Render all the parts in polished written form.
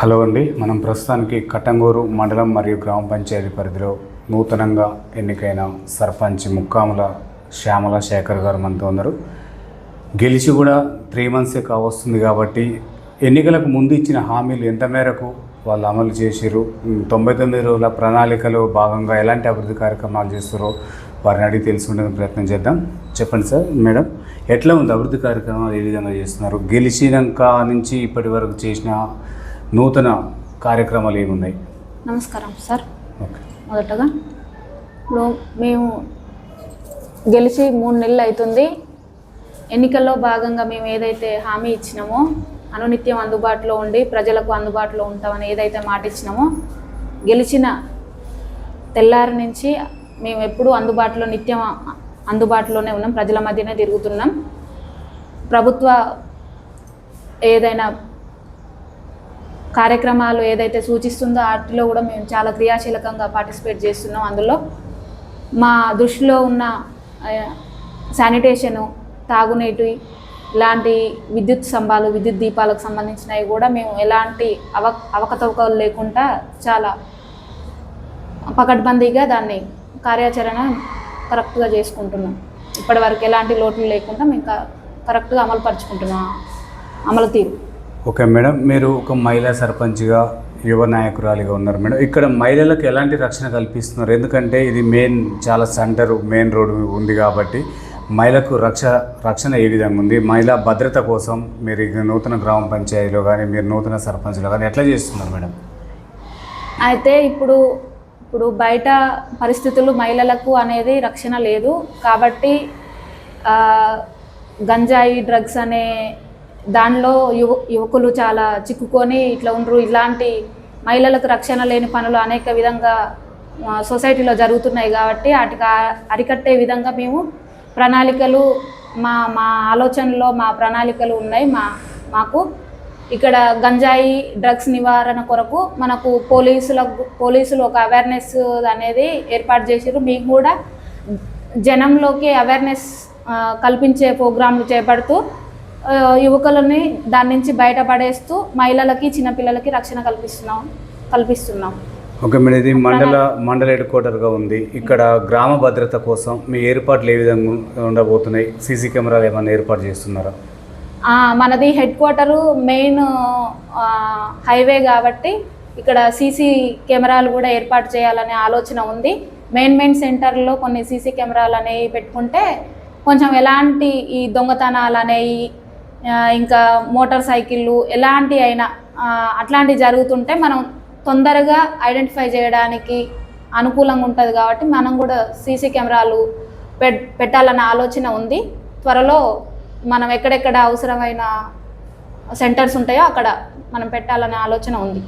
Hello అండి, మనం ప్రస్తుతానికి కట్టంగూరు మండలం మరియు గ్రామ పంచాయతీ పరిధిలో నూతనంగా ఎన్నికైన సర్పంచ్ ముక్కాముల శ్యామల శేఖర్ గారు మనతో ఉన్నారు. గెలిచి కూడా 3 months కావస్తుంది కాబట్టి ఎన్నికలకు ముందు ఇచ్చిన హామీలు ఎంత మేరకు వాళ్ళు అమలు చేసిరు, 99 రోజుల ప్రణాళికలో భాగంగా ఎలాంటి అభివృద్ధి కార్యక్రమాలు చేస్తారో వారిని అడిగి తెలుసుకునే ప్రయత్నం చేద్దాం. చెప్పండి సార్, మేడం, ఎట్లా ఉంది అభివృద్ధి కార్యక్రమాలు, ఏ విధంగా చేస్తున్నారు? గెలిచినాక నుంచి ఇప్పటి వరకు చేసిన నూతన కార్యక్రమాలు ఏమున్నాయి? నమస్కారం సార్. ఓకే, మొదటగా ఇప్పుడు మేము గెలిచి 3 నెలలు అవుతుంది. ఎన్నికల్లో భాగంగా మేము ఏదైతే హామీ ఇచ్చినామో, అనునిత్యం అందుబాటులో ఉండి ప్రజలకు అందుబాటులో ఉంటామని ఏదైతే మాట ఇచ్చినామో, గెలిచిన తెల్లారి నుంచి మేము ఎప్పుడూ నిత్యం అందుబాటులోనే ఉన్నాం, ప్రజల మధ్యనే తిరుగుతున్నాం. ప్రభుత్వ ఏదైనా కార్యక్రమాలు ఏదైతే సూచిస్తుందో వాటిలో కూడా మేము చాలా క్రియాశీలకంగా పార్టిసిపేట్ చేస్తున్నాం. అందులో మా దృష్టిలో ఉన్న శానిటేషను, తాగునీటి, ఇలాంటి విద్యుత్ స్తంభాలు, విద్యుత్ దీపాలకు సంబంధించినవి కూడా మేము ఎలాంటి అవకతవకలు లేకుండా చాలా పకడ్బందీగా దాన్ని కార్యాచరణ కరెక్ట్గా చేసుకుంటున్నాం. ఇప్పటివరకు ఎలాంటి లోట్లు లేకుండా మేము కరెక్ట్గా అమలుపరుచుకుంటున్నాం అమలు తీరు. ఓకే మేడం, మీరు ఒక మహిళా సర్పంచ్గా, యువ నాయకురాలిగా ఉన్నారు మేడం. ఇక్కడ మహిళలకు ఎలాంటి రక్షణ కల్పిస్తున్నారు? ఎందుకంటే ఇది చాలా మెయిన్ రోడ్డు ఉంది కాబట్టి మహిళకు రక్షణ ఏ విధంగా ఉంది? మహిళా భద్రత కోసం మీరు నూతన గ్రామ పంచాయతీలో కానీ, మీరు నూతన సర్పంచ్లో కానీ ఎట్లా చేస్తున్నారు మేడం? అయితే ఇప్పుడు బయట పరిస్థితులు మహిళలకు అనేది రక్షణ లేదు కాబట్టి గంజాయి, డ్రగ్స్ అనే దానిలో యువకులు చాలా చిక్కుకొని ఇట్లా ఉండరు. ఇలాంటి మహిళలకు రక్షణ లేని పనులు అనేక విధంగా సొసైటీలో జరుగుతున్నాయి కాబట్టి వాటికి అరికట్టే విధంగా మేము ప్రణాళికలు, మా ఆలోచనలో మా ప్రణాళికలు ఉన్నాయి. మాకు ఇక్కడ గంజాయి, డ్రగ్స్ నివారణ కొరకు మనకు పోలీసులు ఒక అవేర్నెస్ అనేది ఏర్పాటు చేసారు. మీకు కూడా జనంలోకి అవేర్నెస్ కల్పించే ప్రోగ్రాంలు చేపడుతూ యువకులని దాని నుంచి బయటపడేస్తూ మహిళలకి, చిన్నపిల్లలకి రక్షణ కల్పిస్తున్నాం. ఓకే మేడం, ఇది మండల హెడ్ క్వార్టర్గా ఉంది. ఇక్కడ గ్రామ భద్రత కోసం మీ ఏర్పాట్లు ఏ విధంగా ఉండబోతున్నాయి? సీసీ కెమెరాలు ఏమైనా ఏర్పాటు చేస్తున్నారా? మనది హెడ్ క్వార్టరు మెయిన్ హైవే కాబట్టి ఇక్కడ సీసీ కెమెరాలు కూడా ఏర్పాటు చేయాలనే ఆలోచన ఉంది. మెయిన్ సెంటర్లో కొన్ని సీసీ కెమెరాలు అనేవి పెట్టుకుంటే కొంచెం ఎలాంటి ఈ దొంగతనాలు అనేవి, ఇంకా మోటార్ సైకిళ్ళు ఎలాంటి అయినా అట్లాంటివి జరుగుతుంటే మనం తొందరగా ఐడెంటిఫై చేయడానికి అనుకూలంగా ఉంటుంది కాబట్టి మనం కూడా సీసీ కెమెరాలు పెట్టాలన్న ఆలోచన ఉంది. త్వరలో మనం ఎక్కడెక్కడ అవసరమైన సెంటర్స్ ఉంటాయో అక్కడ మనం పెట్టాలనే ఆలోచన ఉంది.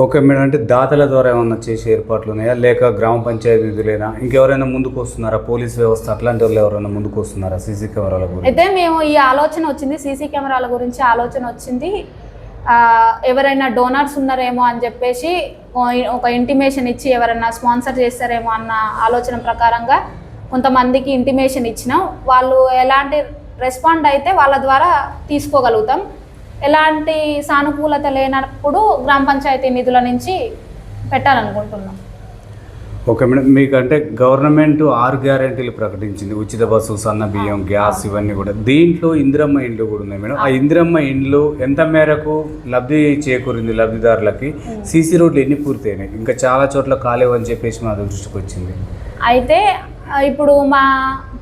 ఓకే మేడం, అంటే దాతల ద్వారా ఏమన్నా చేసే ఏర్పాట్లు ఉన్నాయా, లేక గ్రామ పంచాయతీ నిధులైనా ఇంకెవరైనా ముందుకు వస్తున్నారా? పోలీస్ వ్యవస్థ అట్లాంటి వాళ్ళు ఎవరైనా ముందుకు వస్తున్నారా సీసీ కెమెరాల గురించి? అయితే మేము ఈ ఆలోచన వచ్చింది, సీసీ కెమెరాల గురించి ఆలోచన వచ్చింది. ఎవరైనా డోనర్స్ ఉన్నారేమో అని చెప్పేసి ఒక ఇంటిమేషన్ ఇచ్చి ఎవరైనా స్పాన్సర్ చేస్తారేమో అన్న ఆలోచన ప్రకారంగా కొంతమందికి ఇంటిమేషన్ ఇచ్చినాం. వాళ్ళు ఎలాంటి రెస్పాండ్ అయితే వాళ్ళ ద్వారా తీసుకోగలుగుతాం. ఎలాంటి సానుకూలత లేనప్పుడు గ్రామ పంచాయతీ నిధుల నుంచి పెట్టాలనుకుంటున్నాం. ఓకే మేడం, మీకంటే గవర్నమెంట్ 6 గ్యారెంటీలు ప్రకటించింది. ఉచిత బస్సు, సన్న బియ్యం, గ్యాస్, ఇవన్నీ కూడా. దీంట్లో ఇందిరమ్మ ఇండ్లు కూడా ఉన్నాయి మేడం. ఆ ఇందిరమ్మ ఇండ్లు ఎంత మేరకు లబ్ధి చేకూరింది లబ్ధిదారులకి? సీసీ రోడ్లు ఎన్ని పూర్తయినాయి? ఇంకా చాలా చోట్ల కాలేవని చెప్పేసి మా దృష్టికి వచ్చింది. అయితే ఇప్పుడు మా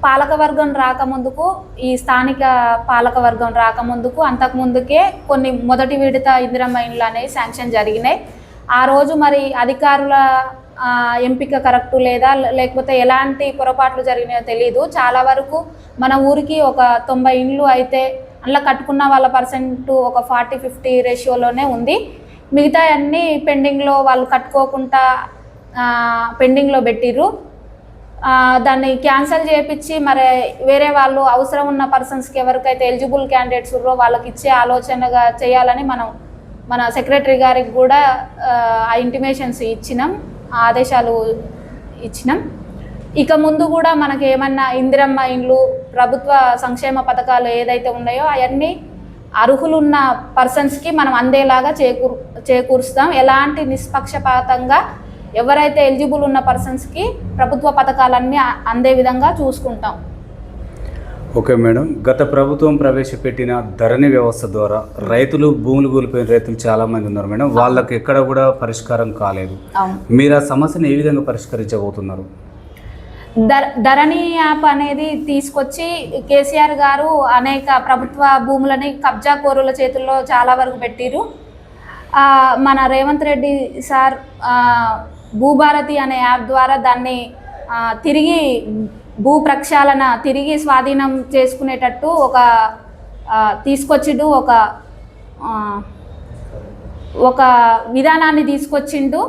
పాలకవర్గం రాకముందుకు, ఈ స్థానిక పాలకవర్గం రాకముందుకు, అంతకుముందుకే కొన్ని మొదటి విడత ఇందిరమ్మ ఇండ్లు అనేవి శాంక్షన్ జరిగినాయి. ఆ రోజు మరి అధికారుల ఎంపిక కరెక్టు లేదా లేకపోతే ఎలాంటి పొరపాట్లు జరిగినాయో తెలియదు. చాలా వరకు మన ఊరికి ఒక 90 ఇండ్లు అయితే అందులో కట్టుకున్న వాళ్ళ పర్సెంట్ ఒక 40-50 రేషియోలోనే ఉంది. మిగతా అన్నీ పెండింగ్లో, వాళ్ళు కట్టుకోకుండా పెండింగ్లో పెట్టిర్రు. దాన్ని క్యాన్సిల్ చేయించి మరి వేరే వాళ్ళు అవసరం ఉన్న పర్సన్స్కి ఎవరికైతే ఎలిజిబుల్ క్యాండిడేట్స్ ఉన్నారో వాళ్ళకి ఇచ్చే ఆలోచనగా చేయాలని మన సెక్రటరీ గారికి కూడా ఆ ఇంటిమేషన్స్ ఇచ్చినాం, ఆదేశాలు ఇచ్చినాం. ఇక ముందు కూడా మనకి ఏమన్నా ఇందిరమ్మ ఇండ్లు, ప్రభుత్వ సంక్షేమ పథకాలు ఏదైతే ఉన్నాయో అవన్నీ అర్హులున్న పర్సన్స్కి మనం అందేలాగా చేకూరుస్తాం. ఎలాంటి నిష్పక్షపాతంగా ఎవరైతే ఎలిజిబుల్ ఉన్న పర్సన్స్కి ప్రభుత్వ పథకాలన్నీ అందే విధంగా చూసుకుంటాం. ఓకే మేడం, గత ప్రభుత్వం ప్రవేశపెట్టిన ధరణి వ్యవస్థ ద్వారా రైతులు, భూములు కోల్పోయిన రైతులు చాలామంది ఉన్నారు మేడం. వాళ్ళకి ఎక్కడ కూడా పరిష్కారం కాలేదు. మీరు ఆ సమస్యను ఏ విధంగా పరిష్కరించబోతున్నారు? ధరణి యాప్ అనేది తీసుకొచ్చి కేసీఆర్ గారు అనేక ప్రభుత్వ భూములని కబ్జా కోరుల చేతుల్లో చాలా వరకు పెట్టిరు. మన రేవంత్ రెడ్డి సార్ భూభారతి అనే యాప్ ద్వారా దాన్ని తిరిగి భూ ప్రక్షాళన తిరిగి స్వాధీనం చేసుకునేటట్టు తీసుకొచ్చిండు, ఒక విధానాన్ని తీసుకొచ్చిండు.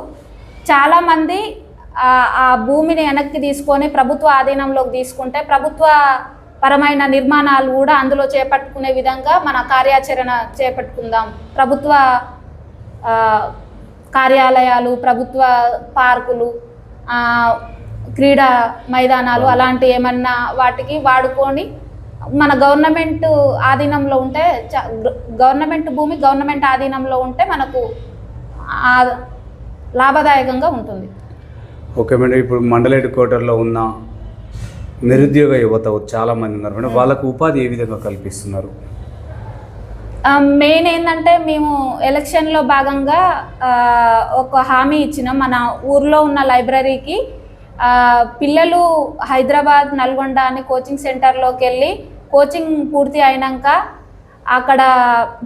చాలామంది ఆ భూమిని వెనక్కి తీసుకొని ప్రభుత్వ ఆధీనంలోకి తీసుకుంటే ప్రభుత్వ పరమైన నిర్మాణాలు కూడా అందులో చేపట్టుకునే విధంగా మన కార్యాచరణ చేపట్టుకుందాం. ప్రభుత్వ కార్యాలయాలు, ప్రభుత్వ పార్కులు, క్రీడా మైదానాలు అలాంటి ఏమన్నా వాటికి వాడుకొని మన గవర్నమెంట్ ఆధీనంలో ఉంటే, గవర్నమెంట్ భూమి గవర్నమెంట్ ఆధీనంలో ఉంటే మనకు లాభదాయకంగా ఉంటుంది. ఓకే మేడం, ఇప్పుడు మండల హెడ్ క్వార్టర్లో ఉన్న నిరుద్యోగ యువత చాలామంది ఉన్నారు మేడం. వాళ్ళకు ఉపాధి ఏ విధంగా కల్పిస్తున్నారు? మెయిన్ ఏంటంటే మేము ఎలక్షన్లో భాగంగా ఒక హామీ ఇచ్చినాం. మన ఊర్లో ఉన్న లైబ్రరీకి పిల్లలు హైదరాబాద్, నల్గొండ అని కోచింగ్ సెంటర్లోకి వెళ్ళి కోచింగ్ పూర్తి అయినాక అక్కడ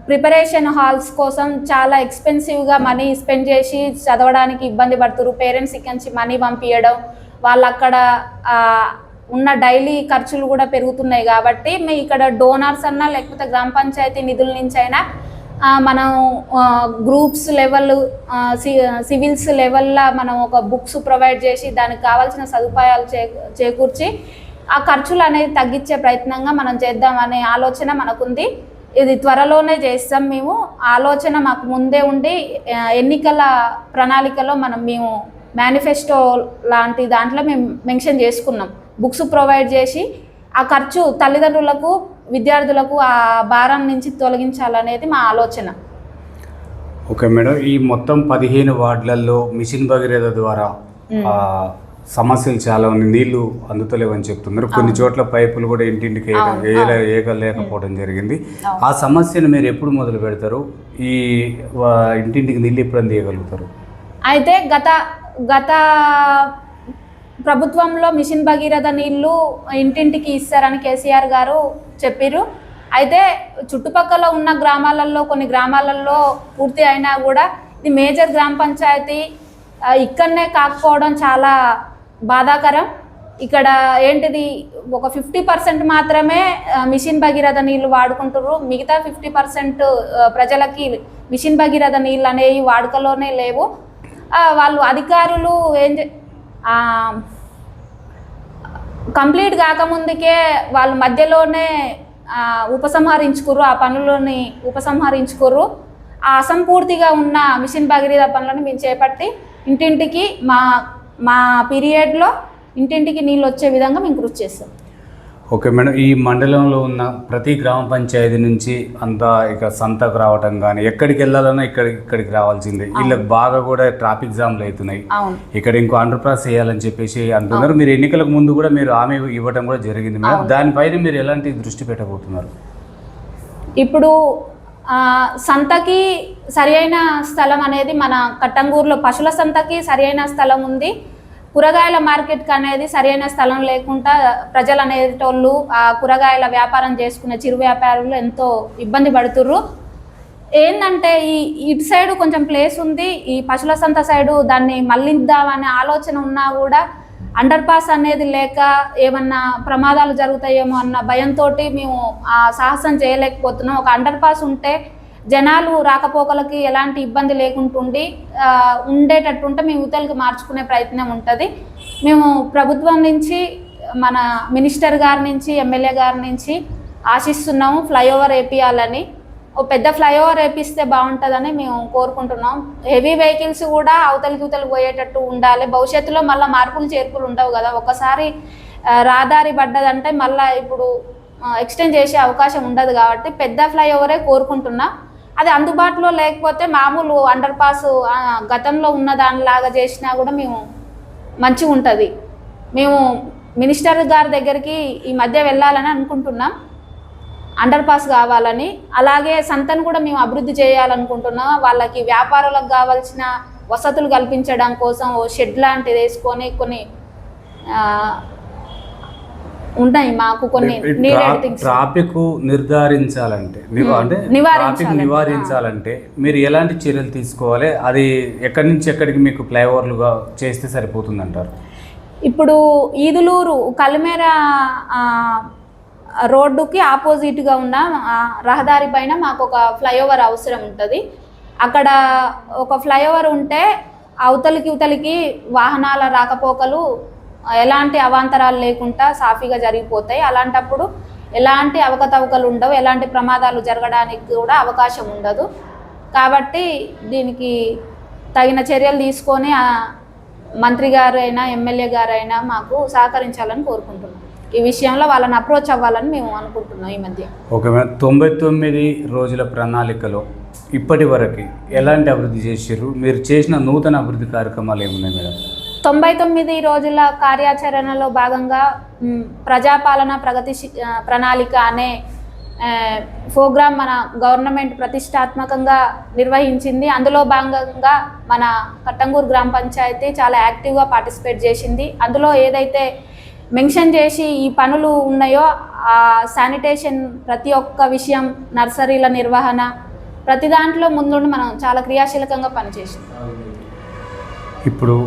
ప్రిపరేషన్ హాల్స్ కోసం చాలా ఎక్స్పెన్సివ్గా మనీ స్పెండ్ చేసి చదవడానికి ఇబ్బంది పడుతున్నారు. పేరెంట్స్ ఇక్కడి నుంచి మనీ పంపించడం, వాళ్ళు అక్కడ ఉన్న డైలీ ఖర్చులు కూడా పెరుగుతున్నాయి. కాబట్టి మేము ఇక్కడ డోనర్స్ అన్నా లేకపోతే గ్రామ పంచాయతీ నిధుల నుంచి అయినా మనం గ్రూప్స్ లెవెల్, సివిల్స్ లెవెల్లో మనం ఒక బుక్స్ ప్రొవైడ్ చేసి దానికి కావాల్సిన సదుపాయాలు చేకూర్చి ఆ ఖర్చులు అనేది తగ్గించే ప్రయత్నంగా మనం చేద్దామనే ఆలోచన మనకుంది. ఇది త్వరలోనే చేస్తాం. మేము ఆలోచన మాకు ముందే ఉండి ఎన్నికల ప్రణాళికలో మేము మేనిఫెస్టో లాంటి దాంట్లో మేము మెన్షన్ చేసుకున్నాం. బుక్స్ ప్రొవైడ్ చేసి ఆ ఖర్చు తల్లిదండ్రులకు, విద్యార్థులకు ఆ భారం నుంచి తొలగించాలనేది మా ఆలోచన. ఓకే మేడం, ఈ మొత్తం 15 వార్డులలో మిషన్ భగీరథ ద్వారా సమస్యలు చాలా ఉన్నాయి. నీళ్లు అందుతలేవని చెప్తున్నారు. కొన్ని చోట్ల పైపులు కూడా ఇంటింటికి లేకపోవడం జరిగింది. ఆ సమస్యను మీరు ఎప్పుడు మొదలు పెడతారు? ఈ ఇంటింటికి నీళ్ళు ఎప్పుడు అందియగలుగుతారు? అయితే గత ప్రభుత్వంలో మిషన్ భగీరథ నీళ్లు ఇంటింటికి ఇస్తారని కేసీఆర్ గారు చెప్పారు. అయితే చుట్టుపక్కల ఉన్న గ్రామాలలో కొన్ని గ్రామాలలో పూర్తి అయినా కూడా ఇది మేజర్ గ్రామ పంచాయతీ ఇక్కడనే కాకపోవడం చాలా బాధాకరం. ఇక్కడ ఏంటిది ఒక 50% మాత్రమే మిషన్ భగీరథ నీళ్లు వాడుకుంటారు. మిగతా 50% ప్రజలకి మిషన్ భగీరథ నీళ్ళు అనేవి వాడుకలోనే లేవు. వాళ్ళు అధికారులు కంప్లీట్ కాకముందుకే వాళ్ళు మధ్యలోనే ఉపసంహరించుకుర్రు, ఆ పనులని ఉపసంహరించుకుర్రు. ఆ అసంపూర్తిగా ఉన్న మిషన్ భగీరథ పనులను మేము చేపట్టి ఇంటింటికి మా పీరియడ్లో ఇంటింటికి నీళ్ళు వచ్చే విధంగా మేము కృషి చేస్తాం. ఓకే మేడం, ఈ మండలంలో ఉన్న ప్రతి గ్రామ పంచాయతీ నుంచి అంతా ఇక సంతకు రావటం కానీ ఎక్కడికి వెళ్ళాలన్నా ఇక్కడికి రావాల్సిందే. వీళ్ళకి బాగా కూడా ట్రాఫిక్ జామ్లు అవుతున్నాయి. ఇక్కడ ఇంకో అండర్ పాస్ చేయాలని చెప్పేసి అంటున్నారు. మీరు ఎన్నికలకు ముందు కూడా మీరు హామీ ఇవ్వడం కూడా జరిగింది మేడం. దానిపైన మీరు ఎలాంటి దృష్టి పెట్టబోతున్నారు? ఇప్పుడు సంతకి సరి అయిన స్థలం అనేది మన కట్టంగూరులో పశువుల సంతకి సరి అయిన స్థలం ఉంది. కూరగాయల మార్కెట్కి అనేది సరైన స్థలం లేకుండా ప్రజలు అనేటోళ్ళు ఆ కూరగాయల వ్యాపారం చేసుకునే చిరు వ్యాపారులు ఎంతో ఇబ్బంది పడుతుర్రు. ఏంటంటే ఇటు సైడు కొంచెం ప్లేస్ ఉంది, ఈ పశువుల సంత సైడు దాన్ని మళ్ళిద్దామనే ఆలోచన ఉన్నా కూడా అండర్ పాస్ అనేది లేక ఏమన్నా ప్రమాదాలు జరుగుతాయేమో అన్న భయంతో మేము ఆ సాహసం చేయలేకపోతున్నాం. ఒక అండర్ పాస్ ఉంటే జనాలు రాకపోకలకి ఎలాంటి ఇబ్బంది లేకుంటుండి ఉండేటట్టుంటే మేము యువతలకి మార్చుకునే ప్రయత్నం ఉంటుంది. మేము ప్రభుత్వం నుంచి, మన మినిస్టర్ గారి నుంచి, ఎమ్మెల్యే గారి నుంచి ఆశిస్తున్నాము ఫ్లైఓవర్ వేపియాలని. ఓ పెద్ద ఫ్లైఓవర్ వేపిస్తే బాగుంటుందని మేము కోరుకుంటున్నాం. హెవీ వెహికల్స్ కూడా అవతలికి పోయేటట్టు ఉండాలి. భవిష్యత్తులో మళ్ళీ మార్పులు చేర్పులు ఉండవు కదా. ఒకసారి రహదారి పడ్డదంటే మళ్ళీ ఇప్పుడు ఎక్స్టెండ్ చేసే అవకాశం ఉండదు కాబట్టి పెద్ద ఫ్లైఓవరే కోరుకుంటున్నా. అది అందుబాటులో లేకపోతే మామూలు అండర్ పాస్ గతంలో ఉన్న దానిలాగా చేసినా కూడా మేము మంచిగా ఉంటుంది. మేము మినిస్టర్ గారి దగ్గరికి ఈ మధ్య వెళ్ళాలని అనుకుంటున్నాం, అండర్ పాస్ కావాలని. అలాగే సంతను కూడా మేము అభివృద్ధి చేయాలనుకుంటున్నాం. వాళ్ళకి వ్యాపారులకు కావాల్సిన వసతులు కల్పించడం కోసం ఓ షెడ్ లాంటిది వేసుకొని కొన్ని ఉన్నాయి మాకు కొన్ని నీడెడ్ థింగ్స్. ట్రాఫిక్ నిర్ధారించాలంటే అంటే ట్రాఫిక్ నివారించాలంటే మీరు ఎలాంటి చర్యలు తీసుకోవాలి? అది ఎక్కడి నుంచి ఎక్కడికి మీకు ఫ్లైఓవర్లుగా చేస్తే సరిపోతుంది అంటారు? ఇప్పుడు ఈదులూరు కలిమేర రోడ్డుకి ఆపోజిట్గా ఉన్న రహదారి పైన మాకు ఒక ఫ్లైఓవర్ అవసరం ఉంటుంది. అక్కడ ఒక ఫ్లైఓవర్ ఉంటే అవతలికి ఇవతలికి వాహనాల రాకపోకలు ఎలాంటి అవాంతరాలు లేకుండా సాఫీగా జరిగిపోతాయి. అలాంటప్పుడు ఎలాంటి అవకతవకలు ఉండవు, ఎలాంటి ప్రమాదాలు జరగడానికి కూడా అవకాశం ఉండదు. కాబట్టి దీనికి తగిన చర్యలు తీసుకొని మంత్రి గారైనా ఎమ్మెల్యే గారైనా మాకు సహకరించాలని కోరుకుంటున్నాం. ఈ విషయంలో వాళ్ళని అప్రోచ్ అవ్వాలని మేము అనుకుంటున్నాం. ఈ మధ్య ఓకే మేడం, 99 రోజుల ప్రణాళికలో ఇప్పటి వరకు ఎలాంటి అభివృద్ధి చేసారు? మీరు చేసిన నూతన అభివృద్ధి కార్యక్రమాలు ఏమున్నాయి మేడం? 99 రోజుల కార్యాచరణలో భాగంగా ప్రజాపాలన ప్రగతి ప్రణాళిక అనే ప్రోగ్రాం మన గవర్నమెంట్ ప్రతిష్టాత్మకంగా నిర్వహించింది. అందులో భాగంగా మన కట్టంగూరు గ్రామ పంచాయతీ చాలా యాక్టివ్గా పార్టిసిపేట్ చేసింది. అందులో ఏదైతే మెన్షన్ చేసి ఈ పనులు ఉన్నాయో ఆ శానిటేషన్ ప్రతి ఒక్క విషయం, నర్సరీల నిర్వహణ, ప్రతి దాంట్లో ముందుండి మనం చాలా క్రియాశీలకంగా పనిచేసింది. ఇప్పుడు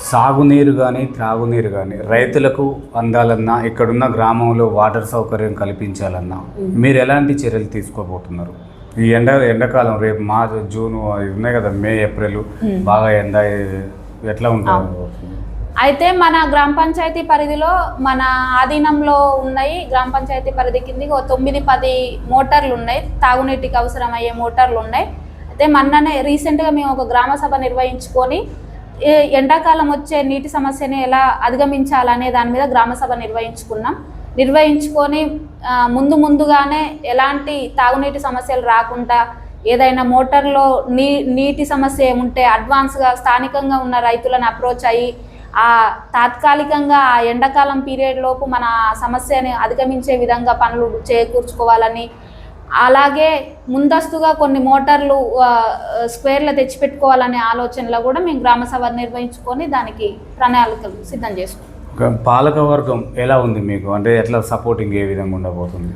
సాగునీరు కానీ త్రాగునీరు కానీ రైతులకు అందాలన్నా, ఇక్కడున్న గ్రామంలో వాటర్ సౌకర్యం కల్పించాలన్నా మీరు ఎలాంటి చర్యలు తీసుకోబోతున్నారు? ఈ ఎండాకాలం రేపు మార్చ్, జూన్ ఉన్నాయి కదా, మే, ఏప్రిల్ బాగా ఎండ ఎట్లా ఉంటుంది? అయితే మన గ్రామ పంచాయతీ పరిధిలో మన ఆధీనంలో ఉన్నాయి. గ్రామ పంచాయతీ పరిధి కిందకి 9-10 మోటార్లు ఉన్నాయి, తాగునీటికి అవసరమయ్యే మోటార్లు ఉన్నాయి. అయితే మొన్ననే రీసెంట్గా మేము ఒక గ్రామ సభ నిర్వహించుకొని ఎండాకాలం వచ్చే నీటి సమస్యని ఎలా అధిగమించాలనే దాని మీద గ్రామ సభ నిర్వహించుకొని ముందుగానే ఎలాంటి తాగునీటి సమస్యలు రాకుండా ఏదైనా మోటార్లో నీటి సమస్య ఉంటే అడ్వాన్స్గా స్థానికంగా ఉన్న రైతులను అప్రోచ్ అయ్యి తాత్కాలికంగా ఆ ఎండాకాలం పీరియడ్ లోపు మన సమస్యని అధిగమించే విధంగా పనులు చేకూర్చుకోవాలని, అలాగే ముందస్తుగా కొన్ని మోటార్లు స్క్వేర్లో తెచ్చిపెట్టుకోవాలనే ఆలోచనలో కూడా మేము గ్రామ సభ నిర్వహించుకొని దానికి ప్రణాళికలు సిద్ధం చేసుకున్నాం. పాలకవర్గం ఎలా ఉంది మీకు? అంటే ఎట్లా సపోర్టింగ్ ఏ విధంగా ఉండబోతుంది?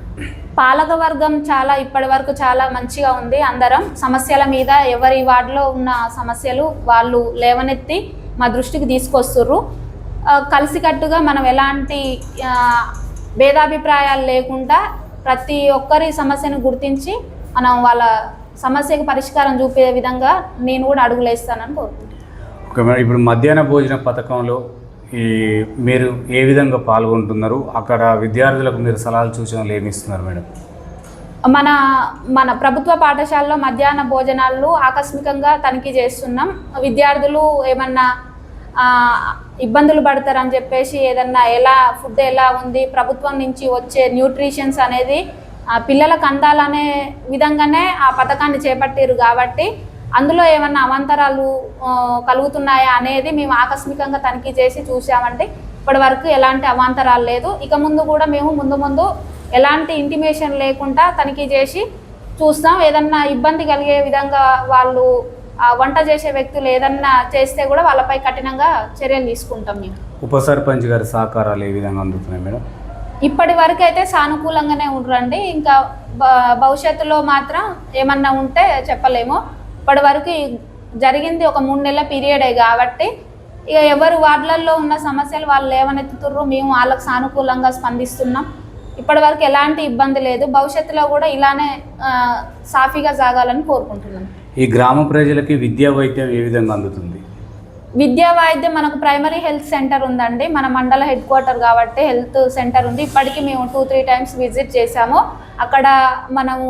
పాలకవర్గం ఇప్పటి వరకు చాలా మంచిగా ఉంది. అందరం సమస్యల మీద ఎవరి వార్డులో ఉన్న సమస్యలు వాళ్ళు లేవనెత్తి మా దృష్టికి తీసుకొస్తుర్రు. కలిసికట్టుగా మనం ఎలాంటి భేదాభిప్రాయాలు లేకుండా ప్రతి ఒక్కరి సమస్యను గుర్తించి మనం వాళ్ళ సమస్యకు పరిష్కారం చూపే విధంగా నేను కూడా అడుగులేస్తానని కోరుకుంటున్నాను. ఇప్పుడు మధ్యాహ్న భోజన పథకంలో మీరు ఏ విధంగా పాల్గొంటున్నారు? అక్కడ విద్యార్థులకు మీరు సలహాలు సూచనలు ఏమి ఇస్తున్నారు మేడం? మన ప్రభుత్వ పాఠశాలలో మధ్యాహ్న భోజనాలు ఆకస్మికంగా తనిఖీ చేస్తున్నాం. విద్యార్థులు ఏమన్నా ఇబ్బందులు పడతారని చెప్పేసి ఏదన్నా ఫుడ్ ఎలా ఉంది, ప్రభుత్వం నుంచి వచ్చే న్యూట్రిషన్స్ అనేది పిల్లలకు అందాలనే విధంగానే ఆ పథకాన్ని చేపట్టారు. కాబట్టి అందులో ఏమన్నా అవాంతరాలు కలుగుతున్నాయా అనేది మేము ఆకస్మికంగా తనిఖీ చేసి చూసామంటే ఇప్పటి వరకు ఎలాంటి అవాంతరాలు లేదు. ఇక ముందు కూడా మేము ముందు ఎలాంటి ఇంటిమేషన్ లేకుండా తనిఖీ చేసి చూస్తాం. ఏదన్నా ఇబ్బంది కలిగే విధంగా వాళ్ళు వంట చేసే వ్యక్తులు ఏదన్నా చేస్తే కూడా వాళ్ళపై కఠినంగా చర్యలు తీసుకుంటాం. మేము ఉప సర్పంచ్ గారి సహకారాలు ఏ విధంగా అందుతున్నాయి మేడం? ఇప్పటి వరకు అయితే సానుకూలంగానే ఉండండి. ఇంకా భవిష్యత్తులో మాత్రం ఏమన్నా ఉంటే చెప్పలేము. ఇప్పటి వరకు జరిగింది ఒక 3 నెలల పీరియడే కాబట్టి ఇక ఎవరు వార్డులలో ఉన్న సమస్యలు వాళ్ళు లేవనెత్తుతుర్రు, మేము వాళ్ళకు సానుకూలంగా స్పందిస్తున్నాం. ఇప్పటి వరకు ఎలాంటి ఇబ్బంది లేదు. భవిష్యత్తులో కూడా ఇలానే సాఫీగా సాగాలని కోరుకుంటున్నాం. ఈ గ్రామ ప్రజలకి విద్యా వైద్యం ఏ విధంగా అందుతుంది? విద్యా వైద్యం మనకు ప్రైమరీ హెల్త్ సెంటర్ ఉందండి. మన మండల హెడ్ క్వార్టర్ కాబట్టి హెల్త్ సెంటర్ ఉంది. ఇప్పటికీ మేము 2-3 టైమ్స్ విజిట్ చేశాము. అక్కడ మనము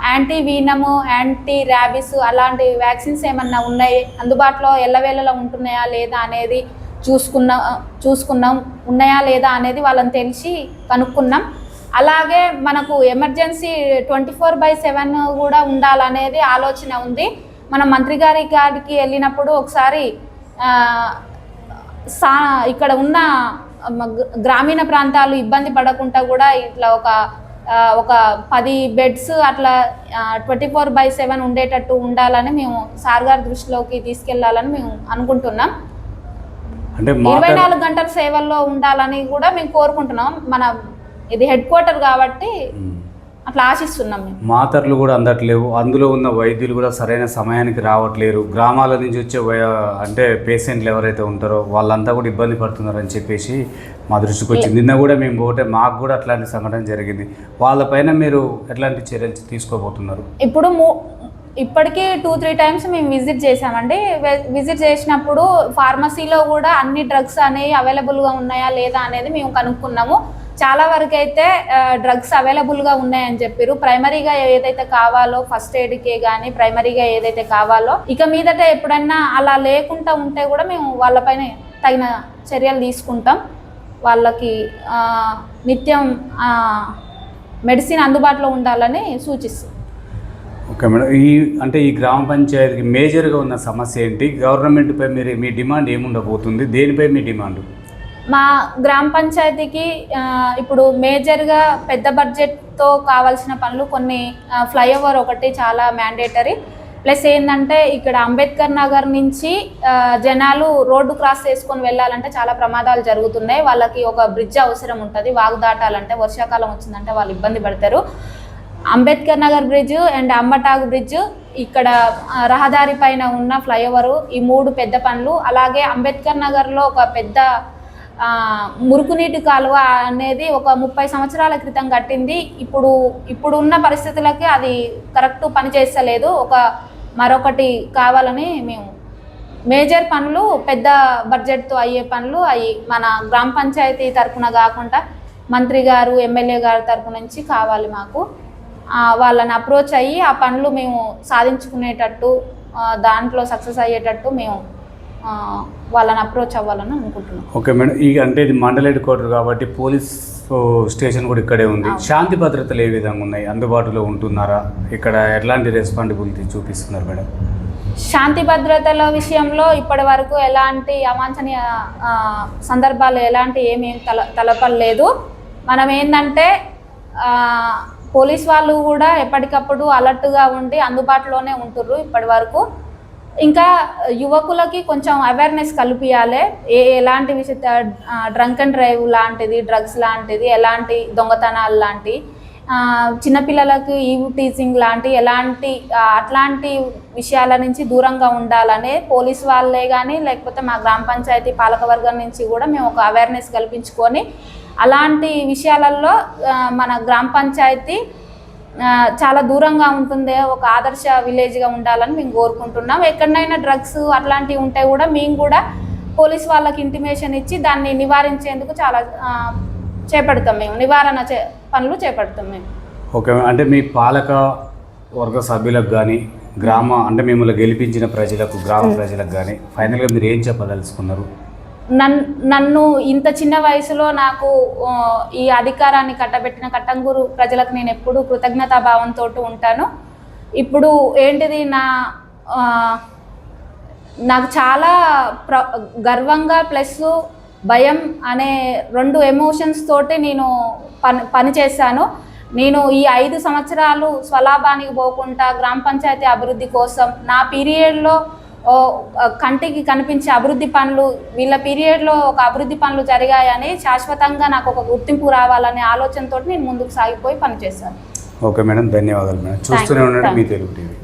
యాంటీ వీనము, యాంటీ ర్యాబిస్ అలాంటి వ్యాక్సిన్స్ ఏమన్నా ఉన్నాయి అందుబాటులో ఎల్లవేళలా ఉంటున్నాయా లేదా అనేది చూసుకున్నాం. ఉన్నాయా లేదా అనేది వాళ్ళని తెలిసి కనుక్కున్నాం. అలాగే మనకు ఎమర్జెన్సీ 24/7 కూడా ఉండాలనేది ఆలోచన ఉంది. మనం మంత్రి గారికి వెళ్ళినప్పుడు ఒకసారి ఇక్కడ ఉన్న గ్రామీణ ప్రాంతాలు ఇబ్బంది పడకుండా కూడా ఇట్లా ఒక 10 బెడ్స్ అట్లా 24/7 ఉండేటట్టు ఉండాలని మేము సార్ గారి దృష్టిలోకి తీసుకెళ్లాలని మేము అనుకుంటున్నాం. అంటే 24 గంటల సేవల్లో ఉండాలని కూడా మేము కోరుకుంటున్నాం. మన ఇది హెడ్ క్వార్టర్ కాబట్టి అట్లా ఆశిస్తున్నాం మేము. మాతర్లు కూడా అందట్లేవు, అందులో ఉన్న వైద్యులు కూడా సరైన సమయానికి రావట్లేరు. గ్రామాల నుంచి వచ్చే అంటే పేషెంట్లు ఎవరైతే ఉంటారో వాళ్ళంతా కూడా ఇబ్బంది పడుతున్నారని చెప్పేసి మా దృష్టికి వచ్చింది. నిన్న కూడా మేము పోతే మాకు కూడా అట్లాంటి సంఘటన జరిగింది. వాళ్ళపైన మీరు ఎట్లాంటి చర్యలు తీసుకోబోతున్నారు? ఇప్పటికీ 2-3 టైమ్స్ మేము విజిట్ చేసామండి. విజిట్ చేసినప్పుడు ఫార్మసీలో కూడా అన్ని డ్రగ్స్ అనేవి అవైలబుల్గా ఉన్నాయా లేదా అనేది మేము కనుక్కున్నాము. చాలా వరకు అయితే డ్రగ్స్ అవైలబుల్గా ఉన్నాయని చెప్పారు. ప్రైమరీగా ఏదైతే కావాలో ఫస్ట్ ఎయిడ్కే కానీ ప్రైమరీగా ఏదైతే కావాలో ఇక మీదట ఎప్పుడన్నా అలా లేకుండా ఉంటే కూడా మేము వాళ్ళపైన తగిన చర్యలు తీసుకుంటాం. వాళ్ళకి నిత్యం మెడిసిన్ అందుబాటులో ఉండాలని సూచిస్తాం. ఓకే మేడం, ఈ గ్రామ పంచాయతీకి మేజర్గా ఉన్న సమస్య ఏంటి? గవర్నమెంట్పై మీ డిమాండ్ ఏముండబోతుంది? దేనిపై మీ డిమాండ్? మా గ్రామ పంచాయతీకి ఇప్పుడు మేజర్గా పెద్ద బడ్జెట్తో కావాల్సిన పనులు కొన్ని ఫ్లైఓవర్ ఒకటి చాలా మ్యాండేటరీ. ప్లస్ ఏంటంటే ఇక్కడ అంబేద్కర్ నగర్ నుంచి జనాలు రోడ్డు క్రాస్ చేసుకొని వెళ్ళాలంటే చాలా ప్రమాదాలు జరుగుతున్నాయి. వాళ్ళకి ఒక బ్రిడ్జ్ అవసరం ఉంటుంది. వాగు దాటాలంటే వర్షాకాలం వచ్చిందంటే వాళ్ళు ఇబ్బంది పడతారు. Ambedkar Nagar bridge and Ambatagu bridge, ఇక్కడ రహదారి పైన ఉన్న ఫ్లైఓవరు, ఈ 3 పెద్ద పనులు. అలాగే అంబేద్కర్ నగర్లో ఒక పెద్ద మురుగునీటి కాలువ అనేది ఒక 30 సంవత్సరాల క్రితం కట్టింది. ఇప్పుడు ఉన్న పరిస్థితులకి అది కరెక్ట్ పని చేస్తలేదు. మరొకటి కావాలని మేము మేజర్ పనులు పెద్ద బడ్జెట్తో అయ్యే పనులు అవి మన గ్రామ పంచాయతీ తరఫున కాకుండా మంత్రి గారు ఎమ్మెల్యే గారి తరఫు నుంచి కావాలి. మాకు వాళ్ళని అప్రోచ్ అయ్యి ఆ పనులు మేము సాధించుకునేటట్టు దాంట్లో సక్సెస్ అయ్యేటట్టు మేము వాళ్ళని అప్రోచ్ అవ్వాలని అనుకుంటున్నాం. ఓకే మేడం, అంటే ఇది మండల హెడ్ క్వార్టర్ కాబట్టి పోలీస్ స్టేషన్ కూడా ఇక్కడే ఉంది. శాంతి భద్రతలు ఏ విధంగా ఉన్నాయి? అందుబాటులో ఉంటున్నారా? ఇక్కడ ఎట్లాంటి రెస్పాన్సిబిలిటీ చూపిస్తున్నారు మేడం? శాంతి భద్రతల విషయంలో ఇప్పటి వరకు ఎలాంటి అవాంఛనీయ సందర్భాలు ఏమీ తలపలేదు. మనం ఏంటంటే పోలీస్ వాళ్ళు కూడా ఎప్పటికప్పుడు అలర్ట్గా ఉండి అందుబాటులోనే ఉంటుర్రు ఇప్పటి వరకు. ఇంకా యువకులకి కొంచెం అవేర్నెస్ కల్పించాలి. ఎలాంటి డ్రంక్ అండ్ డ్రైవ్ లాంటిది, డ్రగ్స్ లాంటిది, ఎలాంటి దొంగతనాలు లాంటి, చిన్నపిల్లలకు ఈవ్ టీచింగ్ లాంటి అట్లాంటి విషయాల నుంచి దూరంగా ఉండాలనే పోలీస్ వాళ్ళే కానీ లేకపోతే మా గ్రామ పంచాయతీ పాలకవర్గం నుంచి కూడా మేము ఒక అవేర్నెస్ కల్పించుకొని అలాంటి విషయాలలో మన గ్రామ పంచాయతీ చాలా దూరంగా ఉంటుంది, ఒక ఆదర్శ విలేజ్గా ఉండాలని మేము కోరుకుంటున్నాం. ఎక్కడైనా డ్రగ్స్ అట్లాంటివి ఉంటే కూడా మేము కూడా పోలీస్ వాళ్ళకి ఇంటిమేషన్ ఇచ్చి దాన్ని నివారించేందుకు చాలా చేపడతాం. మేము నివారణ పనులు చేపడతాం మేము. ఓకే, అంటే మీ పాలక వర్గ సభ్యులకు కానీ అంటే మిమ్మల్ని గెలిపించిన ప్రజలకు, గ్రామ ప్రజలకు కానీ ఫైనల్గా మీరు ఏం చెప్పదలుచుకున్నారు? నన్ను ఇంత చిన్న వయసులో నాకు ఈ అధికారాన్ని కట్టబెట్టిన కట్టంగూరు ప్రజలకు నేను ఎప్పుడూ కృతజ్ఞతాభావంతో ఉంటాను. ఇప్పుడు ఏంటిది నాకు చాలా గర్వంగా ప్లస్ భయం అనే 2 ఎమోషన్స్ తోటి నేను పని చేశాను. నేను ఈ 5 సంవత్సరాలు స్వలాభానికి పోకుండా గ్రామ పంచాయతీ అభివృద్ధి కోసం నా పీరియడ్లో కంటికి కనిపించే అభివృద్ధి పనులు, వీళ్ళ పీరియడ్లో ఒక అభివృద్ధి పనులు జరిగాయని శాశ్వతంగా నాకు ఒక గుర్తింపు రావాలనే ఆలోచనతో నేను ముందుకు సాగిపోయి పనిచేశాను. ఓకే మేడం, ధన్యవాదాలు మేడం. చూస్తూనే ఉండండి మీ తెలుగు టీవీ.